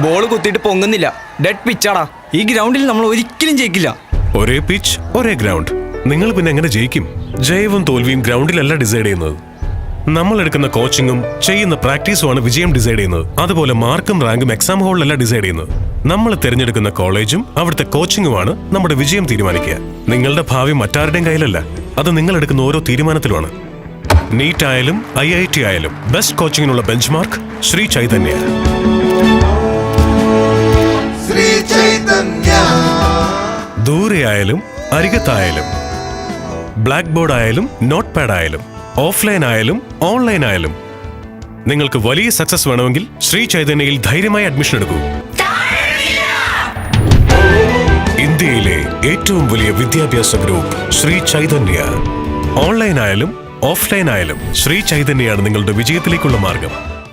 Ball കുത്തിയിട്ട് പൊങ്ങുന്നില്ല. Dead പിച്ചാടാ. ഈ ഗ്രൗണ്ടിൽ നമ്മൾ ഒരിക്കലും ജയിക്കില്ല. ഒരേ പിച്ച്, ഒരേ ഗ്രൗണ്ട്. നിങ്ങൾ പിന്നെ എങ്ങനെ ജയിക്കും? ജയവും തോൽവിയും ഗ്രൗണ്ടിലല്ല ഡിസൈഡ് ചെയ്യുന്നത്. നമ്മൾ എടുക്കുന്ന കോച്ചിങ്ങും ചെയ്യുന്ന പ്രാക്ടീസുമാണ് വിജയം ഡിസൈഡ് ചെയ്യുന്നത്. അതുപോലെ മാർക്കും റാങ്കും എക്സാം ഹോളിലല്ല ഡിസൈഡ് ചെയ്യുന്നത്. നമ്മൾ തിരഞ്ഞെടുക്കുന്ന കോളേജും അവിടുത്തെ കോച്ചിങ്ങുമാണ് നമ്മുടെ വിജയം തീരുമാനിക്കുക. നിങ്ങളുടെ ഭാവി മറ്റാരുടെയും കയ്യിലല്ല, അത് നിങ്ങൾ എടുക്കുന്ന ഓരോ തീരുമാനത്തിലുമാണ്. നീറ്റ് ആയാലും IIT ആയാലും ബെസ്റ്റ് കോച്ചിങ്ങിനുള്ള ബെഞ്ച് മാർക്ക് ശ്രീ ചൈതന്യ. ദൂരെ ആയാലും അരികത്തായാലും, ബ്ലാക്ക് ബോർഡ് ആയാലും നോട്ട് പാഡ് ആയാലും, ഓഫ്ലൈൻ ആയാലും ഓൺലൈൻ ആയാലും, നിങ്ങൾക്ക് വലിയ സക്സസ് വേണമെങ്കിൽ ശ്രീ ചൈതന്യയിൽ ധൈര്യമായി അഡ്മിഷൻ എടുക്കൂ. ഇന്ത്യയിലെ ഏറ്റവും വലിയ വിദ്യാഭ്യാസ ഗ്രൂപ്പ് ശ്രീ ചൈതന്യ. ഓൺലൈൻ ആയാലും ഓഫ്ലൈൻ ആയാലും ശ്രീ ചൈതന്യയാണ് നിങ്ങളുടെ വിജയത്തിലേക്കുള്ള മാർഗം.